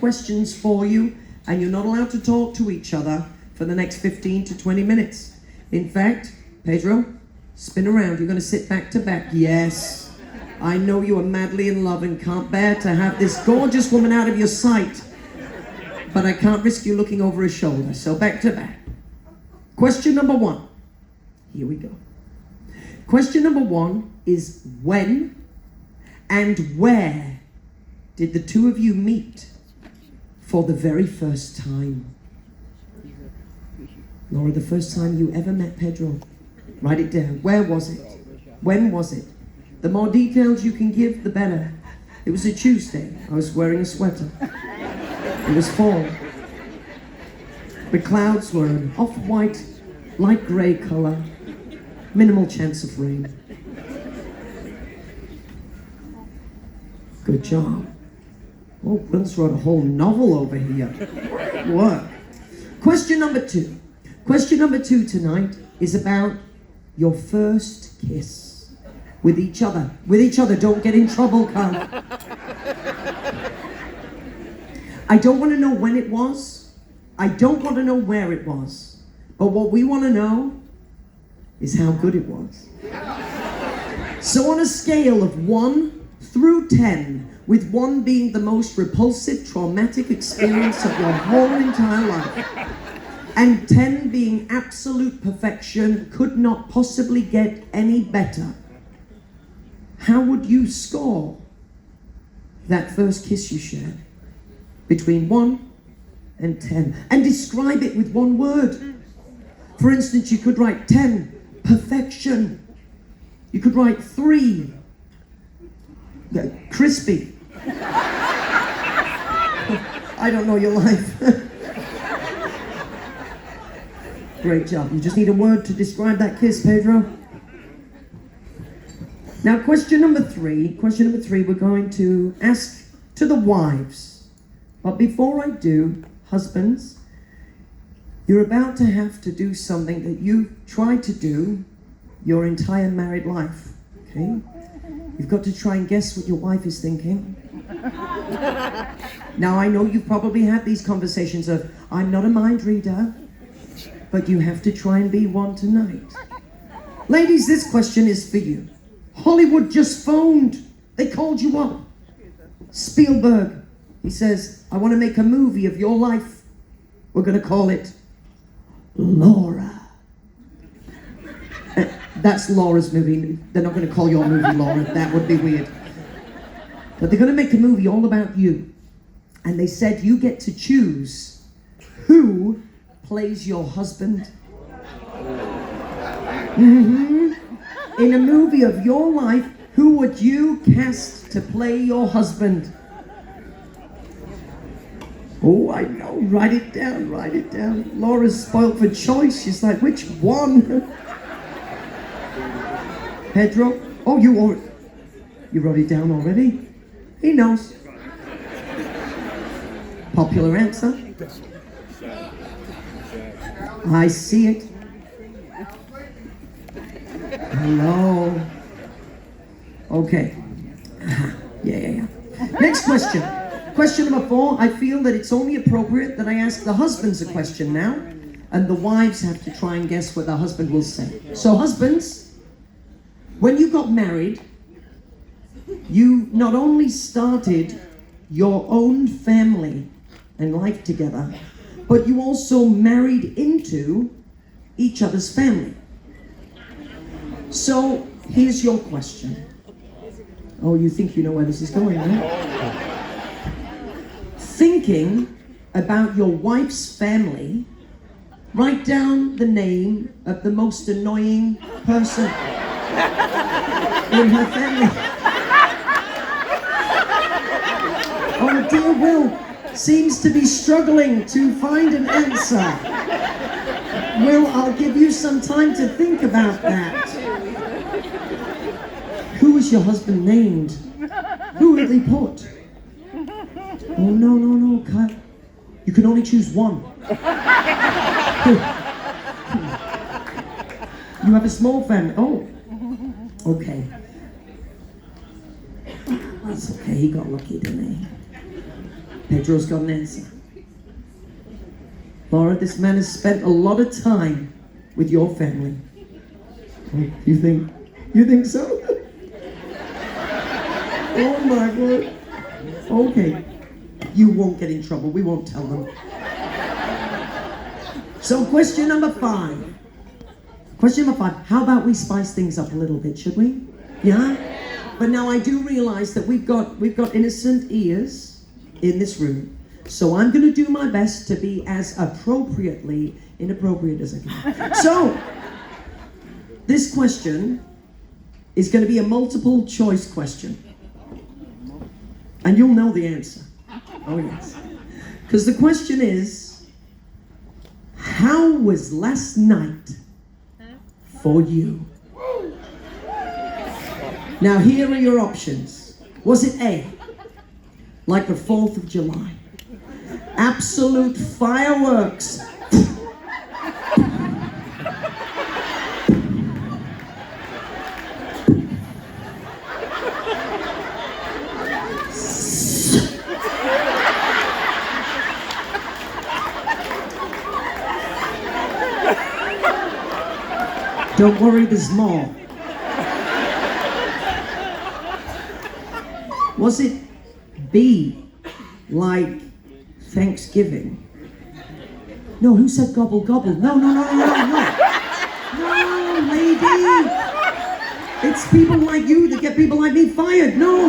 questions for you, and you're not allowed to talk to each other for the next 15 to 20 minutes. In fact, Pedro, spin around. You're going to sit back to back. Yes, I know you are madly in love and can't bear to have this gorgeous woman out of your sight, but I can't risk you looking over his shoulder, so back to back. Question number one. Here we go. Question number one is, when and where did the two of you meet for the very first time? Laura, the first time you ever met Pedro. Write it down. Where was it? When was it? The more details you can give, the better. It was a Tuesday. I was wearing a sweater. It was fall. The clouds were an off-white, light grey color. Minimal chance of rain. Good job. Oh, Will's wrote a whole novel over here. Great work. Question number two. Question number two tonight is about your first kiss with each other. With each other. Don't get in trouble, Carl. I don't want to know when it was. I don't want to know where it was. But what we want to know is how good it was. So on a scale of 1 through 10, with 1 being the most repulsive, traumatic experience of your whole entire life, and 10 being absolute perfection, could not possibly get any better, how would you score that first kiss you shared? Between 1 and 10. And describe it with one word. For instance, you could write 10, perfection. You could write 3, crispy. I don't know your life. Great job. You just need a word to describe that kiss, Pedro. Now, question number three, we're going to ask to the wives. But before I do, husbands, you're about to have to do something that you've tried to do your entire married life, okay? You've got to try and guess what your wife is thinking. Now, I know you've probably had these conversations of, I'm not a mind reader, but you have to try and be one tonight. Ladies, this question is for you. Hollywood just phoned. They called you up. Spielberg, he says, I want to make a movie of your life. We're going to call it Laura. That's Laura's movie. They're not going to call your movie Laura. That would be weird. But they're going to make a movie all about you. And they said you get to choose who plays your husband. In a movie of your life, who would you cast to play your husband? Oh, I know. Write it down, write it down. Laura's spoiled for choice. She's like, which one? Pedro? Oh, you wrote it down already? He knows. Popular answer? I see it. Hello. Okay. Yeah. Next question. Question number 4. I feel that it's only appropriate that I ask the husbands a question now, and the wives have to try and guess what the husband will say. So husbands, when you got married, you not only started your own family and life together, but you also married into each other's family. So here's your question. Oh, you think you know where this is going, right? Thinking about your wife's family, write down the name of the most annoying person in her family. Oh, dear Will seems to be struggling to find an answer. Will, I'll give you some time to think about that. Who is your husband named? Who will they put? Oh, no, cut. You can only choose one. You have a small family. Oh, okay. That's okay, he got lucky, didn't he? Pedro's got an answer. Laura, this man has spent a lot of time with your family. Oh, you think so? Oh my word. Okay. You won't get in trouble. We won't tell them. So question number 5. Question number 5. How about we spice things up a little bit, should we? Yeah? But now I do realize that we've got innocent ears in this room. So I'm going to do my best to be as appropriately inappropriate as I can. So, this question is going to be a multiple choice question. And you'll know the answer. Oh yes. Because the question is, how was last night for you? Now here are your options. Was it A, like the 4th of July? Absolute fireworks. Don't worry, there's more. Was it B, like Thanksgiving? No, who said gobble gobble? No, lady. It's people like you that get people like me fired. No,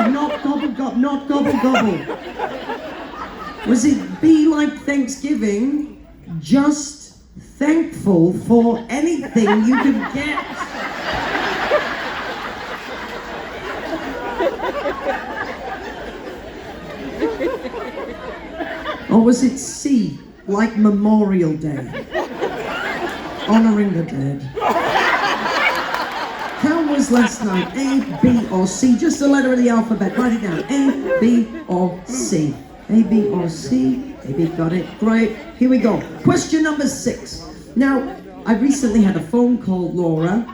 not gobble gobble, not gobble gobble. Was it B, like Thanksgiving, just thankful for anything you could get? Or was it C, like Memorial Day, honoring the dead? How was last night? A, B, or C? Just a letter of the alphabet. Write it down. A, B, or C? A, B, or C? A, B, got it. Great. Here we go. Question number 6. Now, I recently had a phone call, Laura,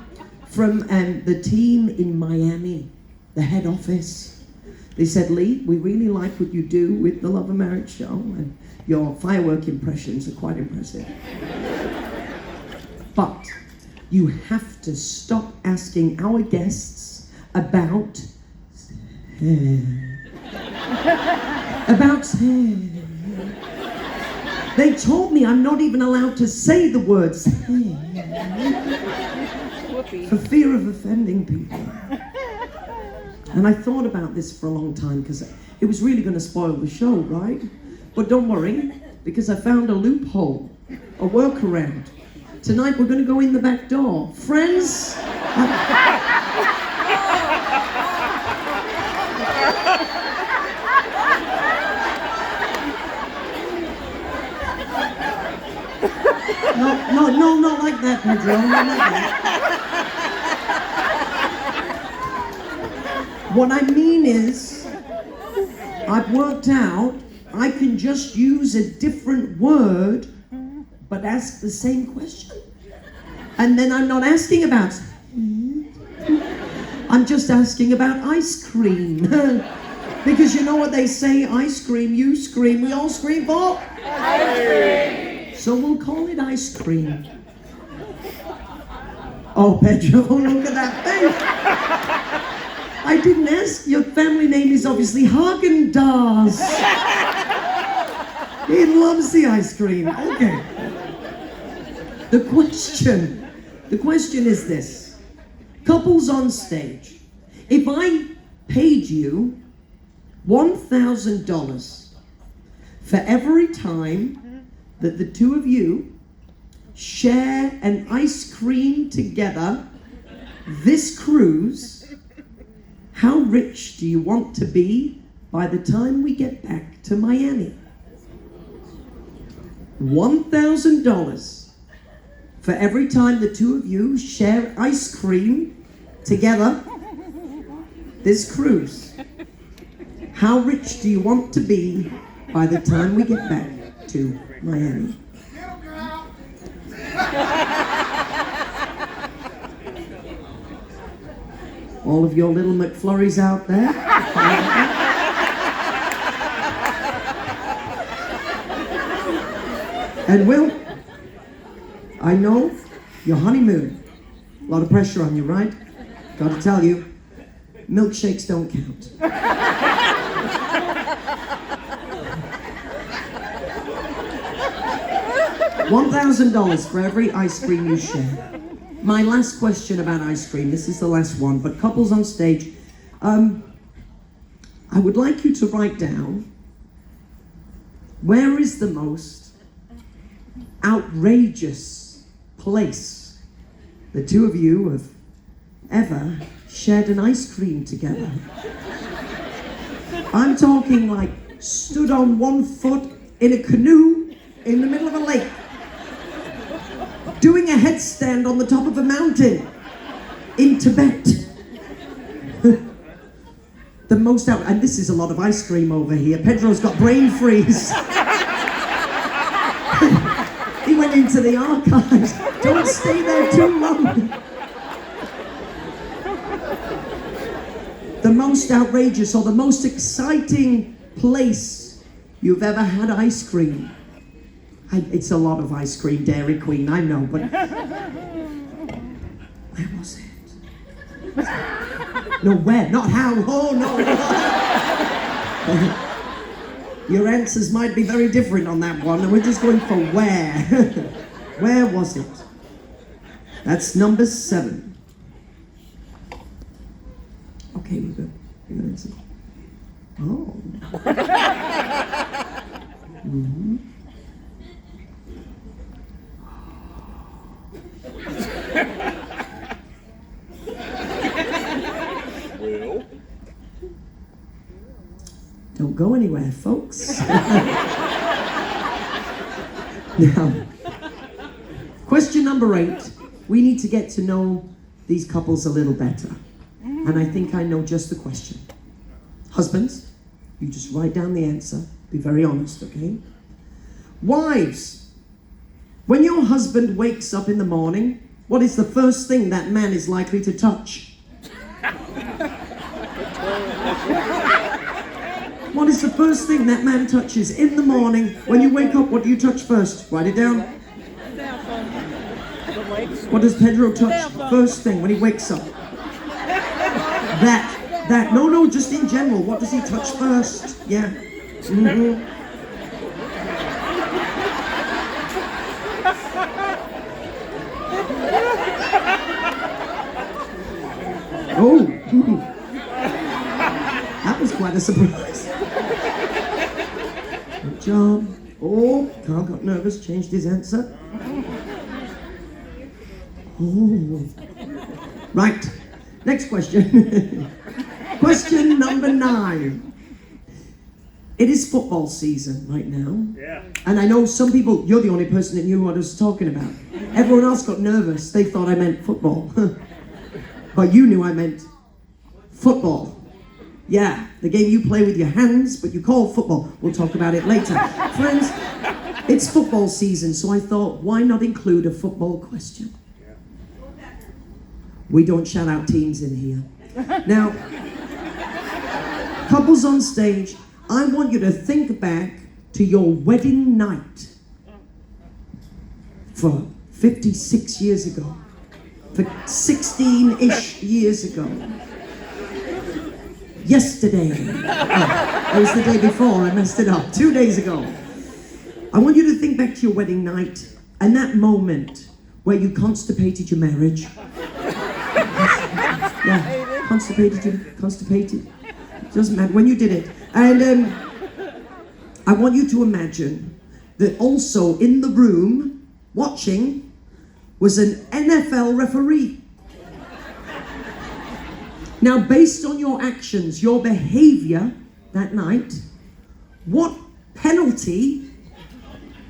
from the team in Miami, the head office. They said, Lee, we really like what you do with the Love and Marriage show, and your firework impressions are quite impressive. But you have to stop asking our guests about They told me I'm not even allowed to say the words for fear of offending people. And I thought about this for a long time because it was really going to spoil the show, right? But don't worry, because I found a loophole, a workaround. Tonight we're going to go in the back door. Friends? No, not like that, Pedro. Not like that. What I mean is, I've worked out I can just use a different word, but ask the same question. And then I'm not asking about, I'm just asking about ice cream. Because you know what they say, ice cream, you scream, we all scream for ice cream. So we'll call it ice cream. Oh, Pedro, look at that face. I didn't ask. Your family name is obviously Haagen-Dazs. He loves the ice cream. Okay. The question is this. Couples on stage. If I paid you $1,000 for every time that the two of you share an ice cream together this cruise, how rich do you want to be by the time we get back to Miami? $1,000 for every time the two of you share ice cream together this cruise. How rich do you want to be by the time we get back to Miami? All of your little McFlurries out there. And Will, I know your honeymoon. A lot of pressure on you, right? Got to tell you, milkshakes don't count. $1,000 for every ice cream you share. My last question about ice cream, this is the last one, but couples on stage, I would like you to write down, where is the most outrageous place the two of you have ever shared an ice cream together? I'm talking like stood on one foot in a canoe in the middle of a lake, doing a headstand on the top of a mountain in Tibet. The most out, and this is a lot of ice cream over here. Pedro's got brain freeze. He went into the archives. Don't stay there too long. The most outrageous or the most exciting place you've ever had ice cream. It's a lot of ice cream, Dairy Queen, I know, but where was it? No, where? Not how. Oh, no. Your answers might be very different on that one, and we're just going for where. Where was it? That's number 7. Okay, we're good. We're good. Oh. Mm-hmm. Well, don't go anywhere, folks. Now, question number 8. We need to get to know these couples a little better. And I think I know just the question. Husbands, you just write down the answer. Be very honest, okay? Wives, when your husband wakes up in the morning, what is the first thing that man is likely to touch? What is the first thing that man touches in the morning? When you wake up, what do you touch first? Write it down. What does Pedro touch first thing when he wakes up? That. No, just in general. What does he touch first? Yeah. Mm-hmm. Oh, that was quite a surprise. Good job. Oh, Carl got nervous, changed his answer. Oh. Right, next question. Question number 9. It is football season right now. yeah. And I know some people, you're the only person that knew what I was talking about. Everyone else got nervous. They thought I meant football. But you knew I meant football. Yeah, the game you play with your hands, but you call football. We'll talk about it later. Friends, it's football season, so I thought, why not include a football question? We don't shout out teams in here. Now, couples on stage, I want you to think back to your wedding night for 56 years ago. For 16-ish years ago. Yesterday. Oh, it was the day before, I messed it up. 2 days ago. I want you to think back to your wedding night and that moment where you constipated your marriage. Yeah, constipated. Doesn't matter, when you did it. And I want you to imagine that also in the room, watching, was an NFL referee. Now, based on your actions, your behavior that night, what penalty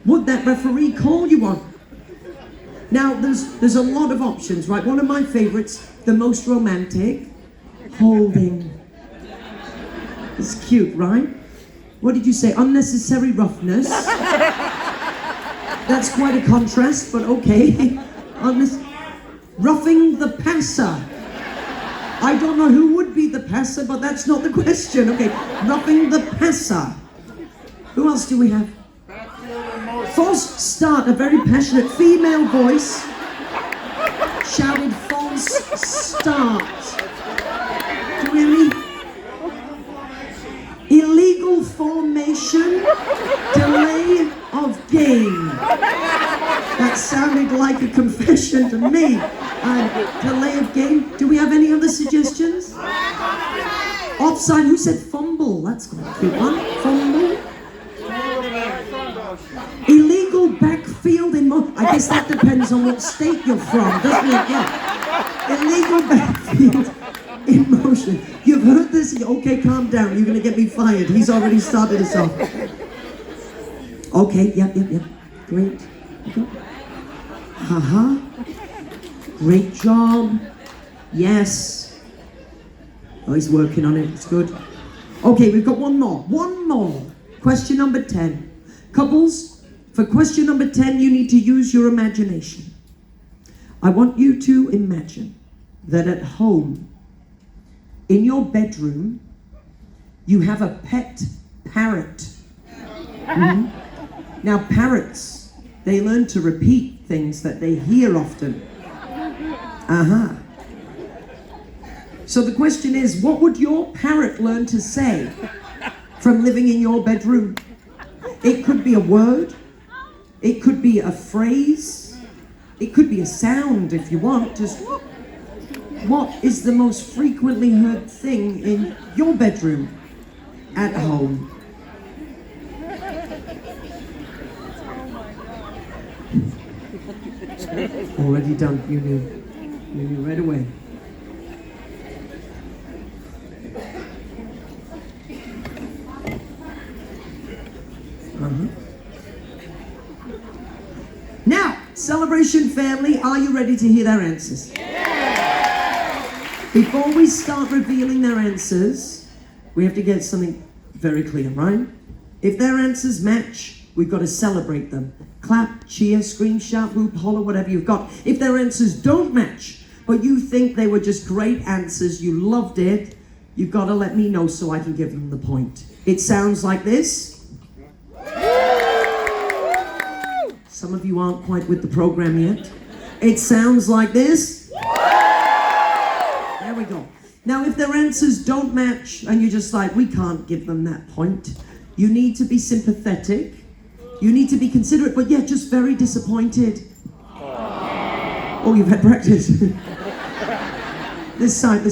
would that referee call you on? Now, there's a lot of options, right? One of my favorites, the most romantic, holding. It's cute, right? What did you say? Unnecessary roughness. That's quite a contrast, but okay. Roughing the passer. I don't know who would be the passer, but that's not the question. Okay, roughing the passer. Who else do we have? False start, a very passionate female voice shouted false start. Do you hear me? Illegal formation, delay of game. That sounded like a confession to me. Delay of game. Do we have any other suggestions? Offside. Who said fumble? That's quite a cute one. Fumble. Illegal backfield in I guess that depends on what state you're from, doesn't it? Yeah. Illegal backfield in motion. You've heard this? Okay, calm down. You're going to get me fired. He's already started us off. Okay, yep. Great. Haha. Great job. Yes. Oh, he's working on it. It's good. Okay, we've got one more. One more. Question number 10. Couples, for question number 10, you need to use your imagination. I want you to imagine that at home, in your bedroom, you have a pet parrot. Mm-hmm. Now, parrots, they learn to repeat things that they hear often. So the question is, what would your parrot learn to say from living in your bedroom? It could be a word, it could be a phrase, it could be a sound if you want. Just what is the most frequently heard thing in your bedroom at home? Already done. You knew right away. Now, celebration family, are you ready to hear their answers? Before we start revealing their answers, we have to get something very clear, right? If their answers match, we've got to celebrate them. Clap, cheer, scream, shout, whoop, holler, whatever you've got. If their answers don't match, but you think they were just great answers, you loved it, you've got to let me know so I can give them the point. It sounds like this. Some of you aren't quite with the program yet. It sounds like this. There we go. Now, if their answers don't match and you're just like, we can't give them that point, you need to be sympathetic. You need to be considerate, but yeah, just very disappointed. Oh, you've had practice. This side.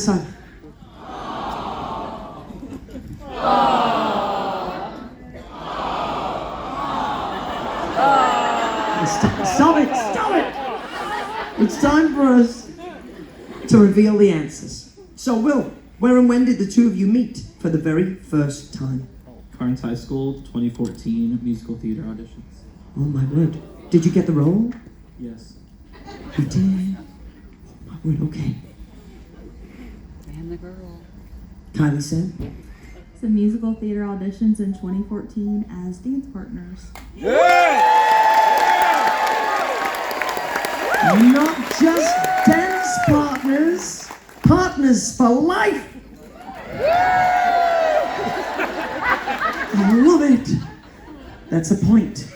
Stop it! It's time for us to reveal the answers. So, Will, where and when did the two of you meet for the very first time? Carnes High School, 2014 musical theater auditions. Oh my word. Did you get the role? Yes. You did? Oh my word, okay. And the girl. Kylie said? Some musical theater auditions in 2014 as dance partners. Not just dance partners, partners for life. I love it. That's a point.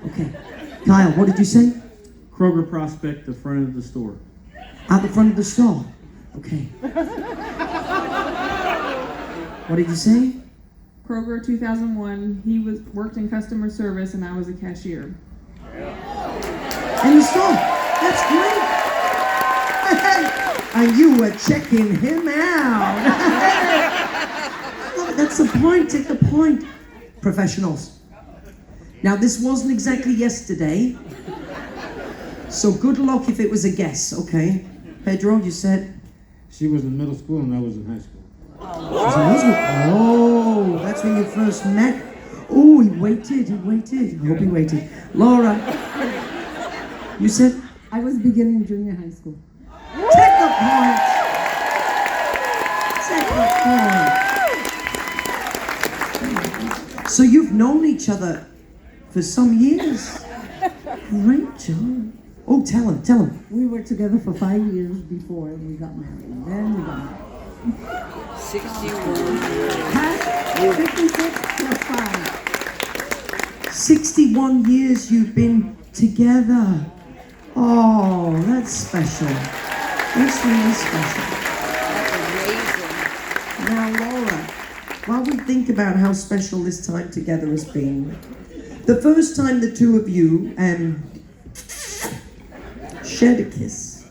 Okay. Kyle, what did you say? Kroger Prospect, the front of the store. At the front of the store. Okay. What did you say? Kroger 2001. He worked in customer service and I was a cashier. In the store. That's great. And you were checking him out. That's the point. Take the point. Professionals. Now, this wasn't exactly yesterday, so good luck if it was a guess, okay? Pedro, you said? She was in middle school and I was in high school. Oh, that's when you first met. Oh, he waited. I hope he waited. Laura, you said? I was beginning junior high school. Take the point. So you've known each other for some years. Great job. Oh, tell him. We were together for 5 years before we got married. Then we got married. 61. Pass 56 plus 5. 61 years you've been together. Oh, that's special. That's really special. That's amazing. Now, Laura, while we think about how special this time together has been, the first time the two of you shared a kiss,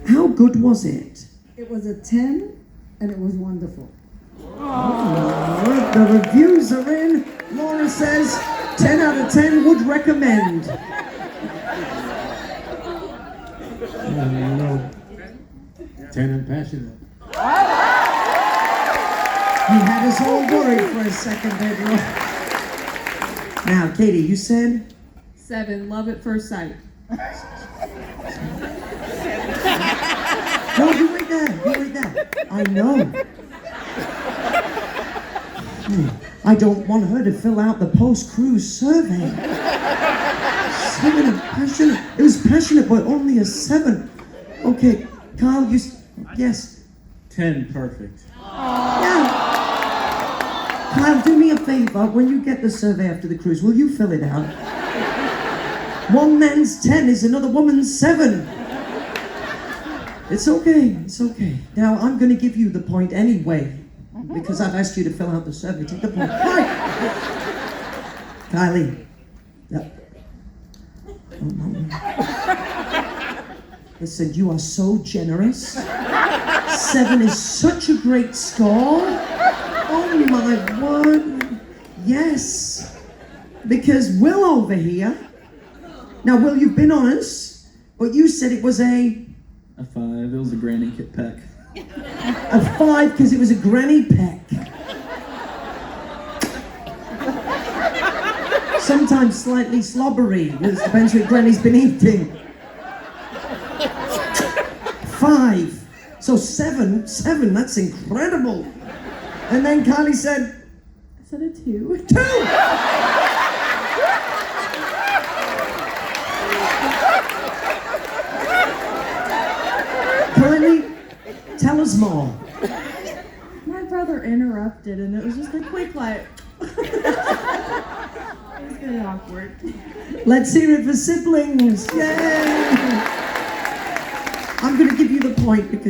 how good was it? It was a 10, and it was wonderful. Oh, the reviews are in. Laura says 10 out of 10 would recommend. No. 10 and passionate. You had us all worried for a second, Pedro. Now, Katie, you said? 7, love at first sight. No, you wait there. You wait there. I know. I don't want her to fill out the post-cruise survey. 7 and passionate. It was passionate, but only a 7. Okay, Kyle, yes. 10 perfect. Yeah. Kyle, do me a favor. When you get the survey after the cruise, will you fill it out? One man's 10 is another woman's 7. It's okay. It's okay. Now, I'm going to give you the point anyway, because I've asked you to fill out the survey. Take the point. Right. Kylie. Yeah. Oh, no. Listen, you are so generous. 7 is such a great score. Oh my word. Yes. Because Will over here. Now, Will, you've been honest, but you said it was a 5. It was a granny kit peck. a 5 because it was a granny peck. Sometimes slightly slobbery. It depends what Granny's been eating. 5. So 7, that's incredible. And then Kylie said, I said a 2. 2! Kylie, tell us more. My brother interrupted, and it was just a quick like. It was getting awkward. Let's hear it for siblings. Yay! I'm going to give you the point because